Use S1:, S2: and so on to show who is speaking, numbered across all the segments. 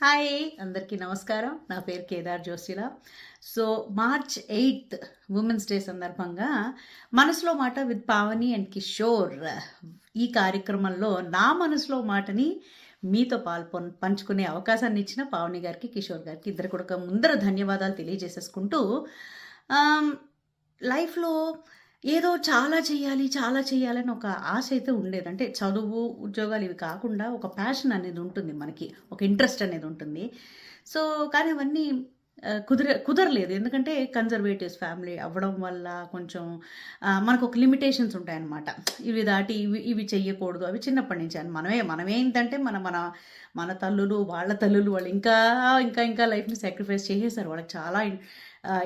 S1: Hi అందరికీ నమస్కారం. నా పేరు కేదార్ జోషిలా. So March 8th women's day సందర్భంగా మనసులో మాట విత్ పావని అండ్ కిషోర్ ఈ కార్యక్రమంలో నా మనసులో మాటని మీతో పంచుకునే అవకాశాన్ని ఇచ్చిన పావని గారికి, కిషోర్ గారికి ఇద్దరు కూడా ముందర ధన్యవాదాలు తెలియజేసేసుకుంటూ లైఫ్లో ఏదో చాలా చేయాలని ఒక ఆశ అయితే ఉండేది. అంటే చదువు, ఉద్యోగాలు ఇవి కాకుండా ఒక ప్యాషన్ అనేది ఉంటుంది మనకి. ఒక ఇంట్రెస్ట్ అనేది ఉంటుంది. సో కానీ అవన్నీ కుదరలేదు. ఎందుకంటే కన్జర్వేటివ్స్ ఫ్యామిలీ అవ్వడం వల్ల కొంచెం మనకు ఒక లిమిటేషన్స్ ఉంటాయన్నమాట. ఇవి దాటి ఇవి చెయ్యకూడదు. అవి చిన్నప్పటి నుంచి అని మనమేంటంటే మన మన మన తల్లులు, వాళ్ళ తల్లులు వాళ్ళు ఇంకా లైఫ్ని సాక్రిఫైస్ చేసేసారు. వాళ్ళకి చాలా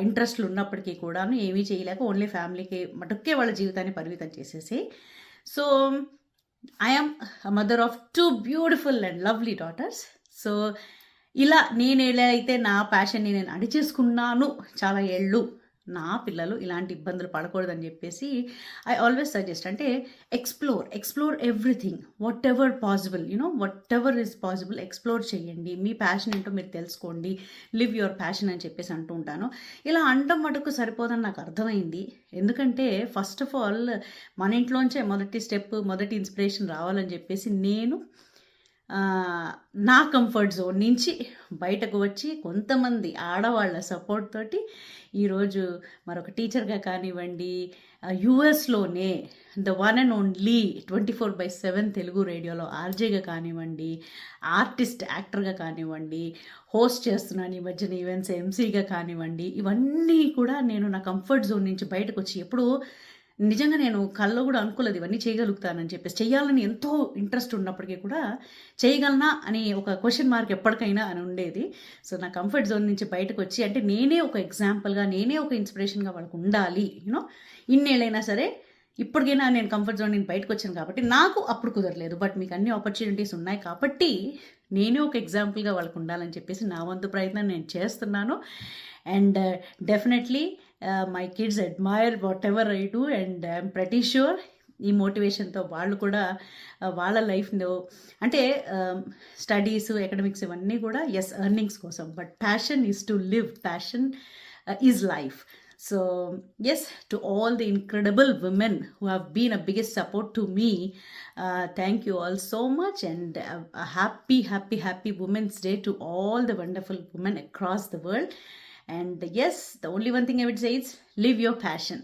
S1: ఇంట్రెస్ట్లు ఉన్నప్పటికీ కూడాను ఏమీ చేయలేక ఓన్లీ ఫ్యామిలీకి మటుకే వాళ్ళ జీవితాన్ని పరిమితం చేసేసి. So I'm mother of 2 beautiful and lovely daughters. So ఇలా నేను ఎలా అయితే నా ప్యాషన్ని నేను అడిచేసుకున్నాను చాలా ఏళ్ళు, నా పిల్లలు ఇలాంటి ఇబ్బందులు పడకూడదని చెప్పేసి ఐ ఆల్వేస్ సజెస్ట్, అంటే explore everything, what ever possible, what ever is possible explore చేయండి. మీ ప్యాషన్ ఏంటో మీరు తెలుసుకోండి, లివ్ యువర్ ప్యాషన్ అని చెప్పేసి అంటూ ఉంటాను. ఇలా అండం మటుకు సరిపోదని నాకు అర్థమైంది. ఎందుకంటే ఫస్ట్ ఆఫ్ ఆల్ మన ఇంట్లోంచే మొదటి ఇన్స్పిరేషన్ రావాలని చెప్పేసి నేను నా కంఫర్ట్ జోన్ నుంచి బయటకు వచ్చి కొంతమంది ఆడవాళ్ళ సపోర్ట్ తోటి ఈరోజు మరొక టీచర్గా కానివ్వండి, యుఎస్లోనే the one and only 24/7 Telugu రేడియోలో ఆర్జేగా కానివ్వండి, ఆర్టిస్ట్ యాక్టర్గా కానివ్వండి, హోస్ట్ చేస్తున్నాను ఈ మధ్యన ఈవెంట్స్ ఎంసీగా కానివ్వండి, ఇవన్నీ కూడా నేను నా కంఫర్ట్ జోన్ నుంచి బయటకు వచ్చి ఎప్పుడు నిజంగా నేను కల్లో కూడా అనుకోలేదు ఇవన్నీ చేయగలుగుతానని చెప్పేసి. చేయాలని ఎంతో ఇంట్రెస్ట్ ఉన్నప్పటికీ కూడా చేయగలనా అని ఒక క్వశ్చన్ మార్క్ ఎప్పటికైనా అని ఉండేది. సో నా కంఫర్ట్ జోన్ నుంచి బయటకు వచ్చి, అంటే నేనే ఒక ఎగ్జాంపుల్గా, నేనే ఒక ఇన్స్పిరేషన్గా వాళ్ళకు ఉండాలి. ఇన్నేళ్ళైనా సరే ఇప్పటికైనా నేను కంఫర్ట్ జోన్ నుంచి బయటకు వచ్చాను కాబట్టి నాకు అప్పుడు కుదరలేదు. బట్ మీకు అన్ని ఆపర్చునిటీస్ ఉన్నాయి కాబట్టి నేనే ఒక ఎగ్జాంపుల్గా వాళ్ళకు ఉండాలని చెప్పేసి నా వంతు ప్రయత్నం నేను చేస్తున్నాను. And definitely my kids admire what ever I do, and I'm pretty sure ఈ మోటివేషన్తో వాళ్ళు కూడా వాళ్ళ లైఫ్లో, అంటే స్టడీస్, అకాడమిక్స్ ఇవన్నీ కూడా ఎర్నింగ్స్ కోసం, but passion is to live, passion is life. So yes, to all the incredible women who have been a biggest support to me, thank you all so much, and a happy Women's Day to all the wonderful women across the world. And yes, the only one thing I would say is live your passion.